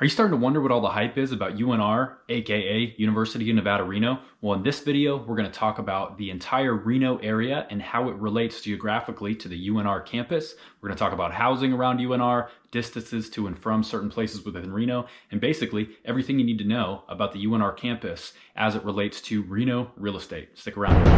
Are you starting to wonder what all the hype is about UNR, aka University of Nevada, Reno? Well, in this video, we're going to talk about the entire Reno area and how it relates geographically to the UNR campus. We're going to talk about housing around UNR, distances to and from certain places within Reno, and basically everything you need to know about the UNR campus as it relates to Reno real estate. Stick around.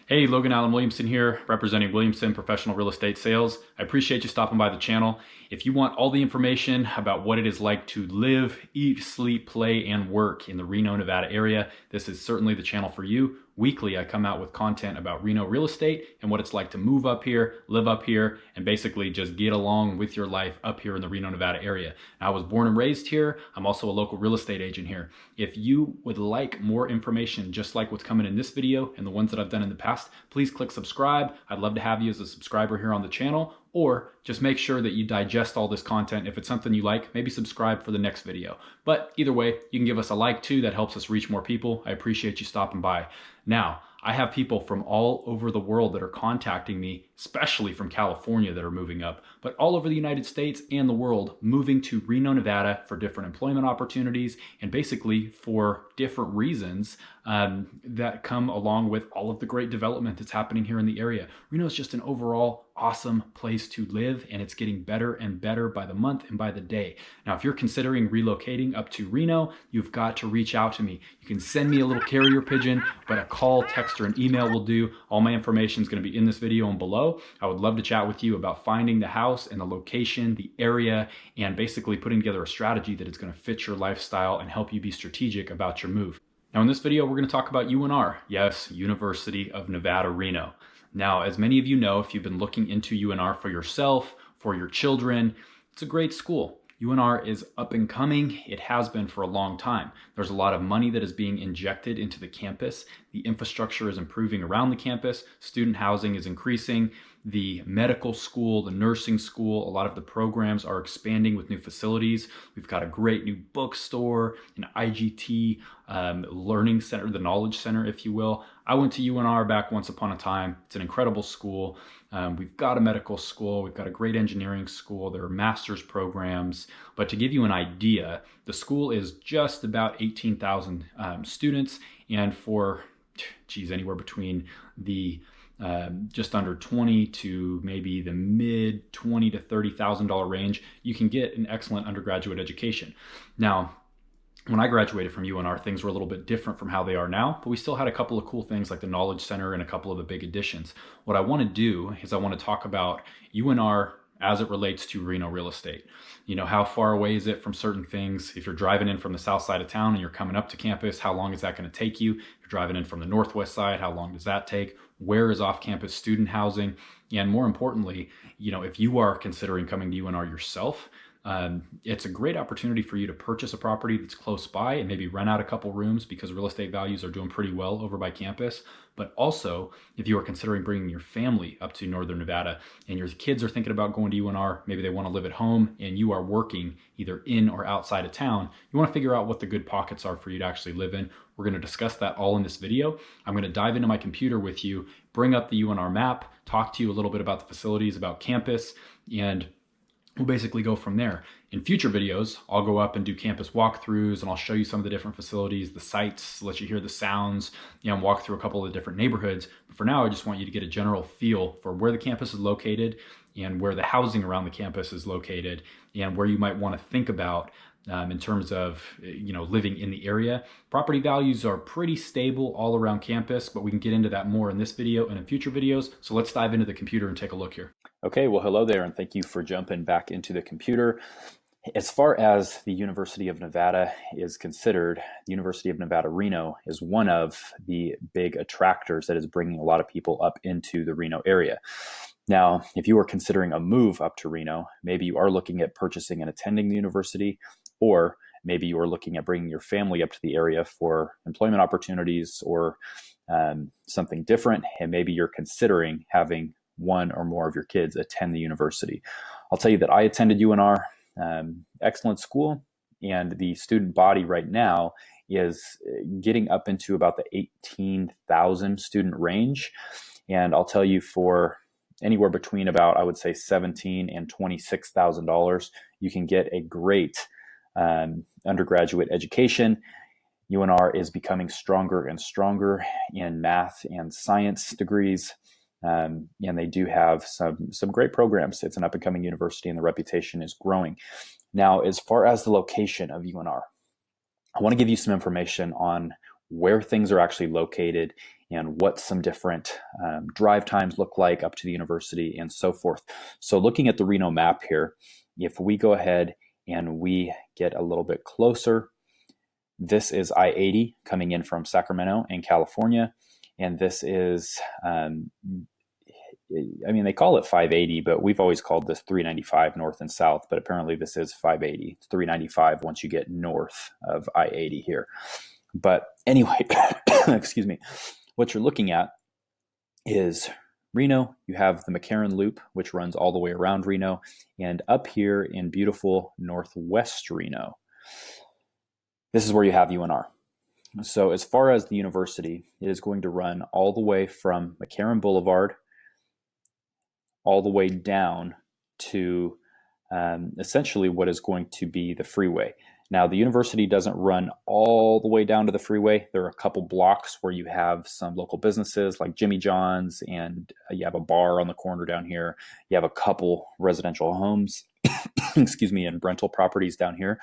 Hey, Logan Williamson here, representing Williamson Professional Real Estate Sales. I appreciate you stopping by the channel. If you want all the information about what it is like to live, eat, sleep, play, and work in the Reno, Nevada area, this is certainly the channel for you. Weekly, I come out with content about Reno real estate and what it's like to move up here, live up here, and basically just get along with your life up here in the Reno, Nevada area. Now, I was born and raised here. I'm also a local real estate agent here. If you would like more information, just like what's coming in this video and the ones that I've done in the past, please click subscribe. I'd love to have you as a subscriber here on the channel, or just make sure that you digest all this content. If it's something you like, maybe subscribe for the next video. But either way, you can give us a like too. That helps us reach more people. I appreciate you stopping by. Now, I have people from all over the world that are contacting me, especially from California, that are moving up, but all over the United States and the world, moving to Reno, Nevada for different employment opportunities and basically for different reasons that come along with all of the great development that's happening here in the area. Reno is just an overall awesome place to live, and it's getting better and better by the month and by the day. Now, if you're considering relocating up to Reno, you've got to reach out to me. You can send me a little carrier pigeon, but a call, text, or an email will do. All my information is going to be in this video and below. I would love to chat with you about finding the house and the location, the area, and basically putting together a strategy that is going to fit your lifestyle and help you be strategic about your move. Now, in this video, we're going to talk about UNR. Yes, University of Nevada, Reno. Now, as many of you know, if you've been looking into UNR for yourself, for your children, it's a great school. UNR is up and coming. It has been for a long time. There's a lot of money that is being injected into the campus. The infrastructure is improving around the campus. Student housing is increasing. The medical school, the nursing school, a lot of the programs are expanding with new facilities. We've got a great new bookstore, an IGT learning center, the knowledge center, if you will. I went to UNR back once upon a time. It's an incredible school. We've got a medical school. We've got a great engineering school. There are master's programs. But to give you an idea, the school is just about 18,000 students. And for, anywhere between the just under 20 to maybe the mid $20,000 to $30,000 range, you can get an excellent undergraduate education. Now, when I graduated from UNR, things were a little bit different from how they are now, but we still had a couple of cool things like the Knowledge Center and a couple of the big additions. What I want to do is I want to talk about UNR as it relates to Reno real estate. You know, how far away is it from certain things? If you're driving in from the south side of town and you're coming up to campus, how long is that going to take you? If you're driving in from the northwest side, how long does that take? Where is off-campus student housing? And more importantly, you know, if you are considering coming to UNR yourself, it's a great opportunity for you to purchase a property that's close by and maybe rent out a couple rooms because real estate values are doing pretty well over by campus. But also, if you are considering bringing your family up to Northern Nevada and your kids are thinking about going to UNR, maybe they want to live at home and you are working either in or outside of town, you want to figure out what the good pockets are for you to actually live in. We're going to discuss that all in this video. I'm going to dive into my computer with you, bring up the UNR map, talk to you a little bit about the facilities, about campus, and we'll basically go from there. In future videos, I'll go up and do campus walkthroughs and I'll show you some of the different facilities, the sites, let you hear the sounds, and walk through a couple of the different neighborhoods. But for now, I just want you to get a general feel for where the campus is located and where the housing around the campus is located and where you might want to think about in terms of, you know, living in the area. Property values are pretty stable all around campus, but we can get into that more in this video and in future videos. So let's dive into the computer and take a look here. Okay, well, hello there, and thank you for jumping back into the computer. As far as the University of Nevada is considered, the University of Nevada, Reno is one of the big attractors that is bringing a lot of people up into the Reno area. Now, if you are considering a move up to Reno, maybe you are looking at purchasing and attending the university, or maybe you are looking at bringing your family up to the area for employment opportunities or something different, and maybe you're considering having one or more of your kids attend the university. I'll tell you that I attended UNR, excellent school, and the student body right now is getting up into about the 18,000 student range. And I'll tell you, for anywhere between about, I would say, $17,000 and $26,000. You can get a great undergraduate education. UNR is becoming stronger and stronger in math and science degrees. And they do have some great programs. It's an up-and-coming university, and the reputation is growing. Now, as far as the location of UNR, I want to give you some information on where things are actually located and what some different drive times look like up to the university and so forth. So looking at the Reno map here, if we go ahead and we get a little bit closer, this is I-80 coming in from Sacramento in California. And this is, they call it 580, but we've always called this 395 north and south, but apparently this is 580. It's 395 once you get north of I-80 here. But anyway, excuse me, what you're looking at is Reno. You have the McCarran Loop, which runs all the way around Reno, and up here in beautiful northwest Reno, this is where you have UNR. So as far as the university, it is going to run all the way from McCarran Boulevard all the way down to essentially what is going to be the freeway. Now, the university doesn't run all the way down to the freeway. There are a couple blocks where you have some local businesses like Jimmy John's, and you have a bar on the corner down here. You have a couple residential homes, excuse me, and rental properties down here.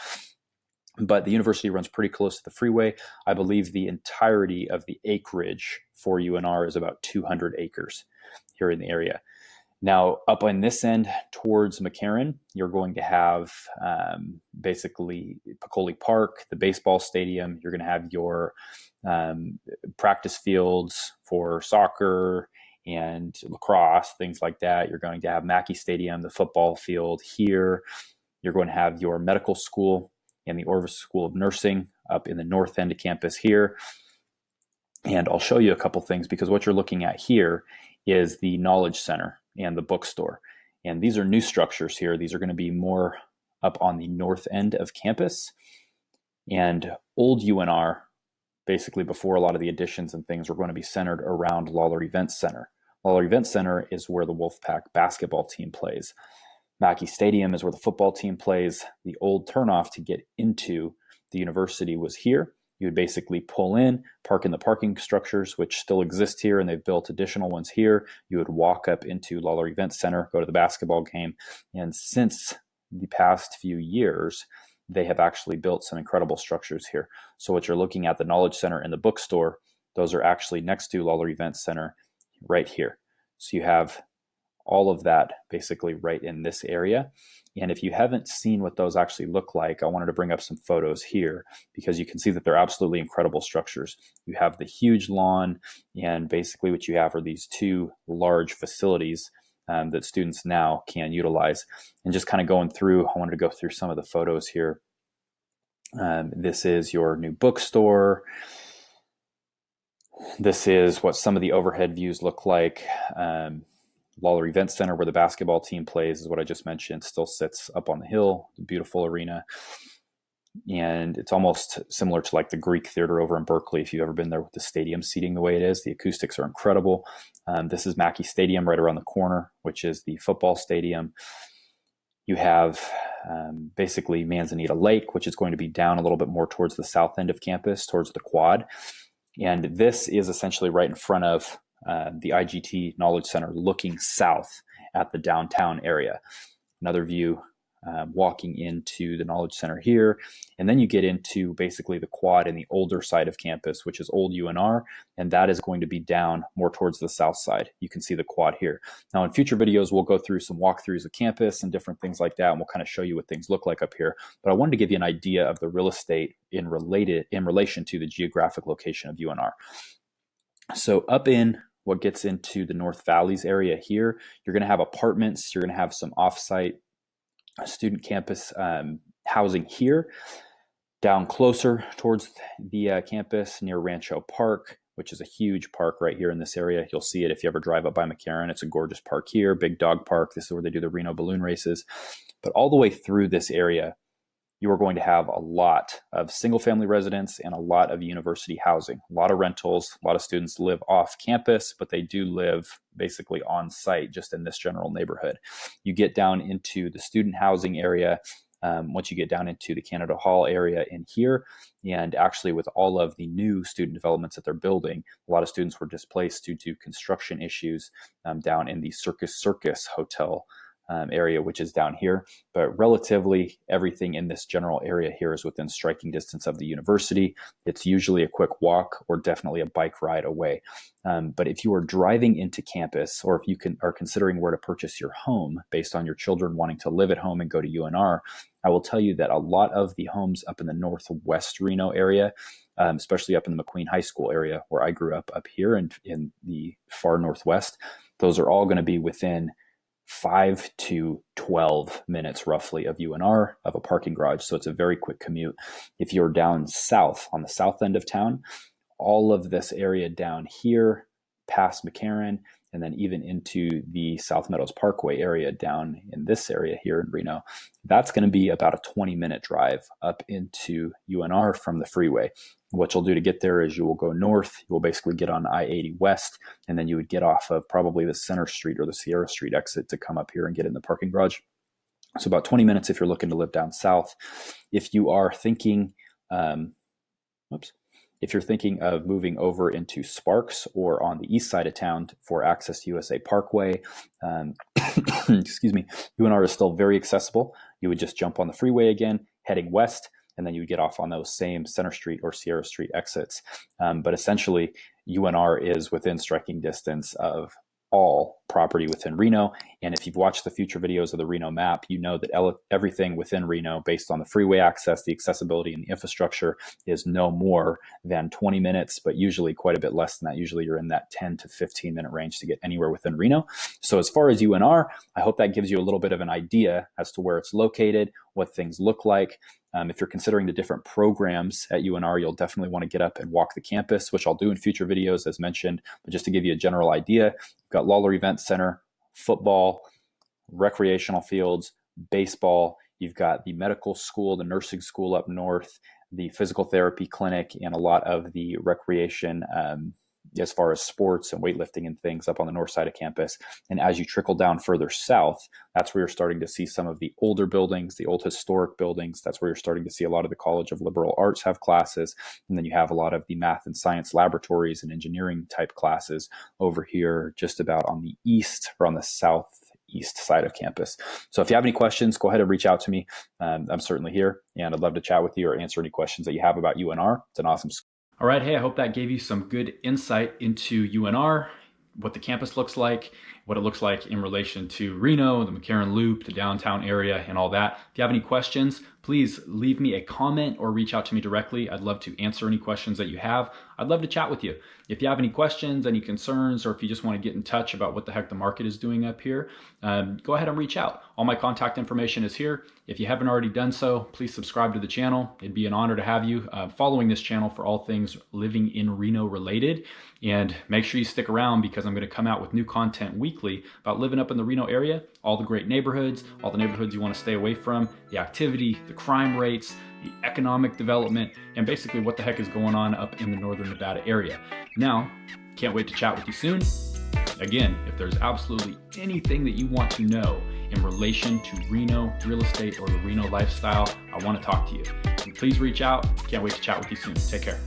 But the university runs pretty close to the freeway. I believe the entirety of the acreage for UNR is about 200 acres here in the area. Now, up on this end towards McCarran, you're going to have basically Piccoli Park, the baseball stadium. You're going to have your practice fields for soccer and lacrosse, things like that. You're going to have Mackey Stadium, the football field here. You're going to have your medical school and the Orvis School of Nursing up in the north end of campus here. And I'll show you a couple things, because what you're looking at here is the Knowledge Center and the bookstore. And these are new structures here. These are going to be more up on the north end of campus. And old UNR, basically before a lot of the additions and things, were going to be centered around Lawler Event Center. Lawler Event Center is where the Wolfpack basketball team plays. Mackey Stadium is where the football team plays. The old turnoff to get into the university was here. You would basically pull in, park in the parking structures, which still exist here, and they've built additional ones here. You would walk up into Lawler Event Center, go to the basketball game. And since the past few years, they have actually built some incredible structures here. So what you're looking at, the Knowledge Center and the bookstore, those are actually next to Lawler Event Center right here. So you have all of that basically right in this area. And if you haven't seen what those actually look like, I wanted to bring up some photos here, because you can see that they're absolutely incredible structures. You have the huge lawn, and basically what you have are these two large facilities that students now can utilize. And just kind of going through, I wanted to go through some of the photos here. This is your new bookstore. This is what some of the overhead views look like. Lawler Event Center, where the basketball team plays, is what I just mentioned, still sits up on the hill, a beautiful arena. And it's almost similar to like the Greek Theater over in Berkeley, if you've ever been there with the stadium seating the way it is. The acoustics are incredible. This is Mackey Stadium right around the corner, which is the football stadium. You have basically Manzanita Lake, which is going to be down a little bit more towards the south end of campus, towards the quad. And this is essentially right in front of the IGT Knowledge Center, looking south at the downtown area. Another view walking into the Knowledge Center here. And then you get into basically the quad in the older side of campus, which is old UNR, and that is going to be down more towards the south side. You can see the quad here. Now, in future videos, we'll go through some walkthroughs of campus and different things like that, and we'll kind of show you what things look like up here. But I wanted to give you an idea of the real estate in relation to the geographic location of UNR. So up in what gets into the North Valleys area here, you're going to have apartments. You're going to have some offsite student campus housing here. Down closer towards the campus near Rancho Park, which is a huge park right here in this area. You'll see it if you ever drive up by McCarran. It's a gorgeous park here, big dog park. This is where they do the Reno balloon races. But all the way through this area, you are going to have a lot of single family residents and a lot of university housing, a lot of rentals. A lot of students live off campus, but they do live basically on site just in this general neighborhood. You get down into the student housing area. Once you get down into the Canada Hall area in here, and actually with all of the new student developments that they're building, a lot of students were displaced due to construction issues down in the Circus Hotel area, which is down here. But relatively everything in this general area here is within striking distance of the university. It's usually a quick walk or definitely a bike ride away. But if you are driving into campus, or if you are considering where to purchase your home based on your children wanting to live at home and go to UNR, I will tell you that a lot of the homes up in the northwest Reno area, especially up in the McQueen High School area where I grew up here in the far northwest, those are all going to be within 5 to 12 minutes roughly of UNR, of a parking garage. So it's a very quick commute. If you're down south, on the south end of town, all of this area down here, past McCarran, and then even into the South Meadows Parkway area down in this area here in Reno, that's going to be about a 20-minute drive up into UNR from the freeway. What you'll do to get there is you will go north, you will basically get on I-80 west, and then you would get off of probably the Center Street or the Sierra Street exit to come up here and get in the parking garage. So about 20 minutes if you're looking to live down south. If you are thinking, if you're thinking of moving over into Sparks or on the east side of town for access to USA Parkway, excuse me, UNR is still very accessible. You would just jump on the freeway again, heading west, and then you would get off on those same Center Street or Sierra Street exits. But essentially, UNR is within striking distance of all property within Reno. And if you've watched the future videos of the Reno map, you know that everything within Reno, based on the freeway access, the accessibility, and the infrastructure, is no more than 20 minutes, but usually quite a bit less than that. Usually you're in that 10 to 15 minute range to get anywhere within Reno. So as far as UNR, I hope that gives you a little bit of an idea as to where it's located, what things look like. If you're considering the different programs at UNR, you'll definitely want to get up and walk the campus, which I'll do in future videos as mentioned. But just to give you a general idea, you've got Lawler Event Center, football, recreational fields, baseball. You've got the medical school, the nursing school up north, the physical therapy clinic, and a lot of the recreation as far as sports and weightlifting and things up on the north side of campus. And as you trickle down further south, that's where you're starting to see some of the older buildings, the old historic buildings. That's where you're starting to see a lot of the College of Liberal Arts have classes. And then you have a lot of the math and science laboratories and engineering type classes over here, just about on the east or on the southeast side of campus. So if you have any questions, go ahead and reach out to me. I'm certainly here, and I'd love to chat with you or answer any questions that you have about UNR. It's an awesome school. All right, hey, I hope that gave you some good insight into UNR, what the campus looks like, what it looks like in relation to Reno, the McCarran Loop, the downtown area, and all that. If you have any questions, please leave me a comment or reach out to me directly. I'd love to answer any questions that you have. I'd love to chat with you. If you have any questions, any concerns, or if you just want to get in touch about what the heck the market is doing up here, go ahead and reach out. All my contact information is here. If you haven't already done so, please subscribe to the channel. It'd be an honor to have you following this channel for all things living in Reno related. And make sure you stick around because I'm going to come out with new content weekly about living up in the Reno area, all the great neighborhoods, all the neighborhoods you want to stay away from, the activity, the crime rates, the economic development, and basically what the heck is going on up in the northern Nevada area. Now, can't wait to chat with you soon. Again, if there's absolutely anything that you want to know in relation to Reno real estate or the Reno lifestyle, I want to talk to you. And please reach out. Can't wait to chat with you soon. Take care.